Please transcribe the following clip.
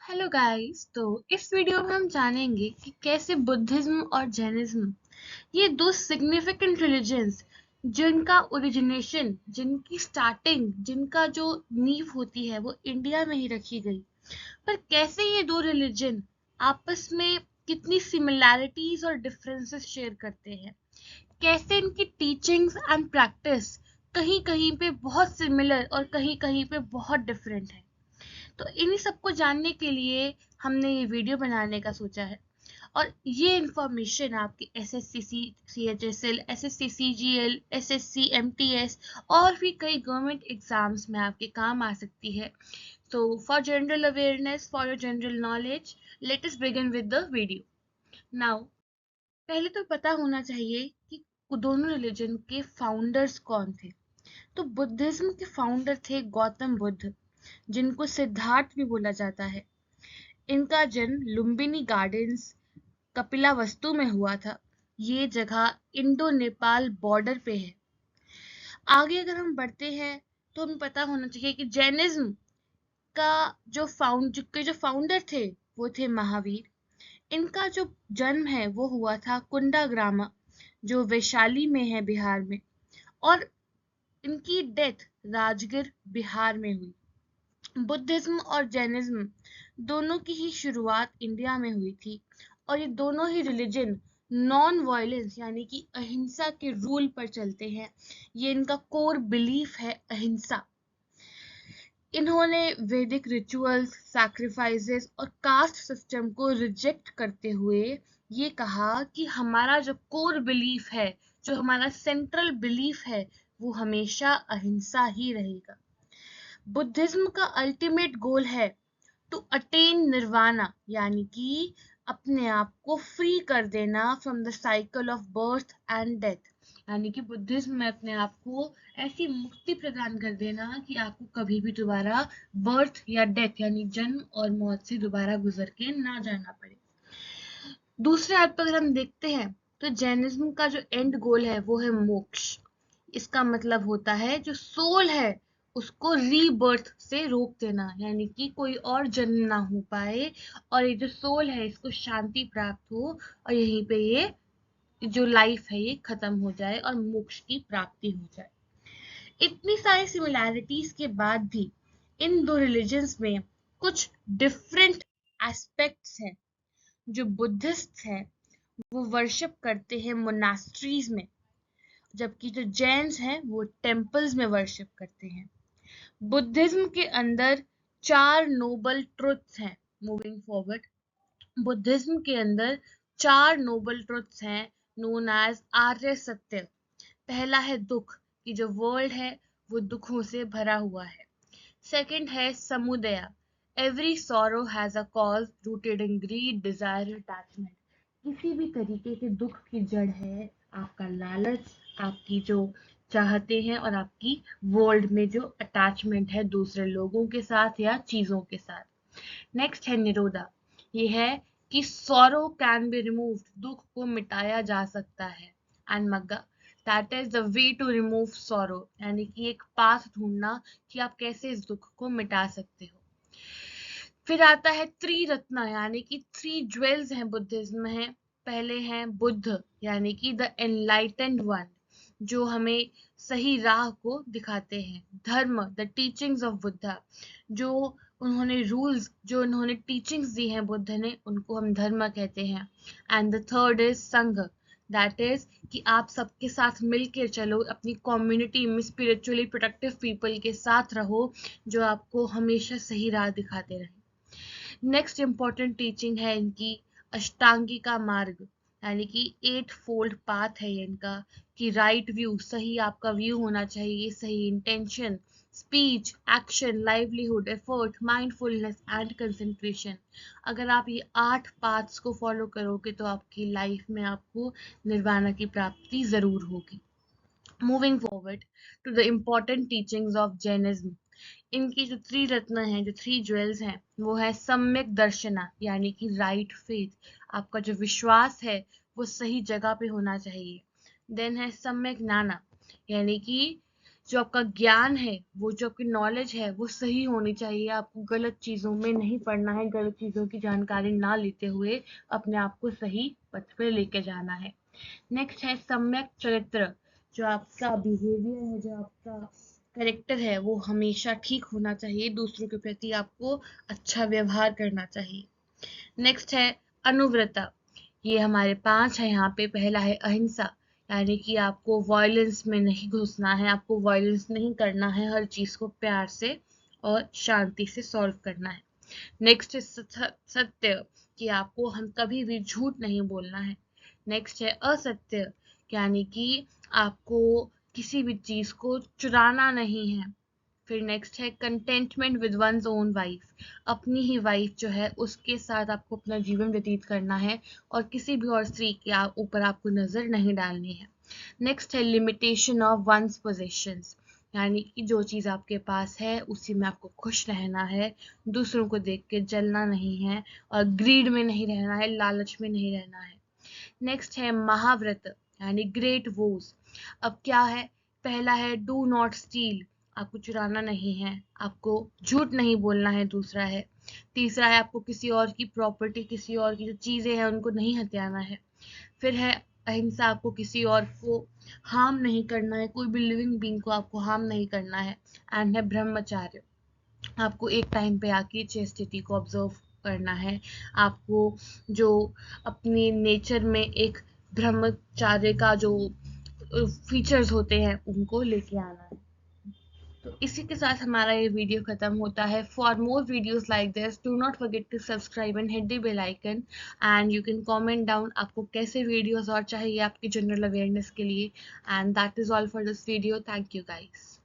Hello guys. तो इस video में हम जानेंगे कि कैसे बुद्धिज्म और जैनिज्म, ये दो सिग्निफिकेंट रिलीजन्स जिनका ओरिजिनेशन, जिनकी स्टार्टिंग, जिनका जो नींव होती है वो इंडिया में ही रखी गई, पर कैसे ये दो रिलीजन आपस में कितनी सिमिलैरिटीज और डिफरेंसेस शेयर करते हैं, कैसे इनकी टीचिंग्स एंड प्रैक्टिस कहीं कहीं पे बहुत सिमिलर और कहीं कहीं पे बहुत डिफरेंट है। तो इन्हीं सबको जानने के लिए हमने ये वीडियो बनाने का सोचा है। और ये इंफॉर्मेशन आपके SSC CHSL, SSC CGL, SSC MTS और भी कई गवर्नमेंट एग्जाम्स में आपके काम आ सकती है। तो for general awareness, for your general knowledge, let us begin with the video now. पहले तो पता होना चाहिए कि दोनों रिलीजन के फाउंडर्स कौन थे। तो बुद्धिज्म के फाउंडर थे गौतम बुद्ध, जिनको सिद्धार्थ भी बोला जाता है। इनका जन्म लुम्बिनी गार्डन्स, कपिलावस्तु में हुआ था। ये जगह इंडो नेपाल बॉर्डर पे है। आगे अगर हम बढ़ते हैं तो हमें पता होना चाहिए कि जैनिज्म का जो फाउंडर थे वो थे महावीर। इनका जो जन्म है वो हुआ था कुंडाग्रामा, जो वैशाली में है बिहार में, और इनकी डेथ राजगीर बिहार में हुई। बुद्धिज्म और जैनिज्म दोनों की ही शुरुआत इंडिया में हुई थी, और ये दोनों ही रिलीजन नॉन वायलेंस यानी कि अहिंसा के रूल पर चलते हैं। ये इनका कोर बिलीफ है अहिंसा। इन्होंने वैदिक रिचुअल्स, सैक्रिफाइसेस और कास्ट सिस्टम को रिजेक्ट करते हुए ये कहा कि हमारा जो कोर बिलीफ है, जो हमारा सेंट्रल बिलीफ है, वो हमेशा अहिंसा ही रहेगा। बुद्धिज्म का अल्टीमेट गोल है टू अटेन निर्वाणा, यानी कि अपने आप को फ्री कर देना from the cycle of birth and death. यानी कि बुद्धिज्म में अपने आप को ऐसी मुक्ति प्रदान कर देना कि आपको कभी भी दोबारा बर्थ या डेथ यानी जन्म और मौत से दोबारा गुजर के ना जाना पड़े। दूसरे हाथ पर अगर हम देखते हैं तो जैनिज्म का जो एंड गोल है वो है मोक्ष। इसका मतलब होता है जो सोल है उसको रीबर्थ से रोक देना, यानी कि कोई और जन्म ना हो पाए और ये जो सोल है इसको शांति प्राप्त हो और यहीं पे ये जो लाइफ है ये खत्म हो जाए और मोक्ष की प्राप्ति हो जाए। इतनी सारी सिमिलैरिटीज के बाद भी इन दो रिलीजन्स में कुछ डिफरेंट एस्पेक्ट्स हैं। जो बुद्धिस्ट हैं वो वर्शिप करते हैं मोनास्ट्रीज में, जबकि जो जैन्स हैं वो टेम्पल्स में वर्शिप करते हैं। बुद्धिज्म के अंदर 4 नोबल ट्रुथ्स हैं। मूविंग फॉरवर्ड, बुद्धिज्म के अंदर 4 नोबल ट्रुथ्स हैं नोन एज आर्य सत्य। पहला है दुख, कि जो वर्ल्ड है वो दुखों से भरा हुआ है। सेकंड है समुदय, every sorrow has a cause rooted in greed, desire, attachment. किसी भी तरीके के दुख की जड़ है आपका लालच, आपकी जो चाहते हैं और आपकी वर्ल्ड में जो अटैचमेंट है दूसरे लोगों के साथ या चीजों के साथ। नेक्स्ट है निरोधा, ये है कि सॉरो कैन बी रिमूव्ड, दुख को मिटाया जा सकता है। एंड मग्गा, that is the way to remove sorrow, यानी कि एक पाथ ढूंढना कि आप कैसे इस दुख को मिटा सकते हो। फिर आता है त्रिरत्न, यानी कि 3 ज्वेल्स हैं बुद्धिज्म में है। पहले हैं बुद्ध, यानी कि द एनलाइटेंड वन, जो हमें सही राह को दिखाते हैं। धर्म, द टीचिंग्स ऑफ बुद्धा, जो उन्होंने रूल्स, जो उन्होंने टीचिंग्स दी हैं बुद्ध ने, उनको हम धर्म कहते हैं। एंड द थर्ड इज संघ, दैट इज कि आप सबके साथ मिलकर चलो, अपनी कम्युनिटी में स्पिरिचुअली प्रोटेक्टिव पीपल के साथ रहो जो आपको हमेशा सही राह दिखाते रहे। नेक्स्ट इंपॉर्टेंट टीचिंग है इनकी अष्टांगी का मार्ग, यानी कि 8 फोल्ड पाथ है ये इनका, कि राइट व्यू, सही आपका व्यू होना चाहिए, सही intention, speech, action, livelihood, effort, mindfulness and concentration. अगर आप ये 8 पाथ्स को फॉलो करोगे तो आपकी लाइफ में आपको निर्वाणा की प्राप्ति जरूर होगी। Moving forward to the important teachings of Jainism, इनकी जो 3 रत्न हैं, जो 3 ज्वेल्स हैं, वो है सम्यक दर्शना, यानी कि राइट फेथ, आपका जो विश्वास है वो सही जगह पे होना चाहिए। देन है सम्यक ज्ञाना, यानी कि जो आपका ज्ञान है, वो जो आपकी नॉलेज है, वो सही होनी चाहिए। आपको गलत चीज़ों में नहीं पढ़ना है, गलत चीज़ों की जानकारी ना लेते हुए अपने आप को सही पथ पे लेके जाना है। नेक्स्ट है सम्यक चरित्र। जो आपका बिहेवियर है, जो आपका करेक्टर है, वो हमेशा ठीक होना चाहिए। दूसरों के प्रति आपको अच्छा व्यवहार करना चाहिए। नेक्स्ट है अनुव्रता। ये हमारे 5 है यहाँ पे। पहला है अहिंसा, यानी कि आपको वायलेंस में नहीं घुसना है, आपको वायलेंस नहीं करना है, हर चीज को प्यार से और शांति से सॉल्व करना है। नेक्स्ट है सत्य, कि आपको हम कभी भी झूठ नहीं बोलना है। नेक्स्ट है असत्य, यानी कि आपको किसी भी चीज को चुराना नहीं है। फिर नेक्स्ट है contentment with one's own wife. अपनी ही वाइफ जो है उसके साथ आपको अपना जीवन व्यतीत करना है और किसी भी और स्त्री के ऊपर आपको नजर नहीं डालनी है। नेक्स्ट है लिमिटेशन ऑफ वंस पोजेशंस, यानी कि जो चीज़ आपके पास है उसी में आपको खुश रहना है, दूसरों को देख के जलना नहीं है और ग्रीड में नहीं रहना है, लालच में नहीं रहना है। नेक्स्ट है महाव्रत, यानी ग्रेट वोज। अब क्या है, पहला है डू नॉट स्टील, आपको चुराना नहीं है, आपको झूठ नहीं बोलना है। दूसरा है, तीसरा है आपको किसी और की प्रॉपर्टी, किसी और की जो चीजें हैं उनको नहीं हत्याना है। फिर है अहिंसा, आपको किसी और को हार्म नहीं करना है, कोई भी लिविंग बींग को आपको हार्म नहीं करना है। एंड है ब्रह्मचार्य, आपको एक टाइम पे आके चेस्टिटी को ऑब्जर्व करना है, आपको जो अपनी नेचर में एक ब्रह्मचार्य का जो फीचर्स होते हैं उनको लेके आना है। तो इसी के साथ हमारा ये वीडियो खत्म होता है। For more videos like this do not forget to subscribe and hit the bell icon and you can comment down आपको कैसे वीडियोस और चाहिए आपकी जनरल अवेयरनेस के लिए। And that is all for this video. Thank you guys.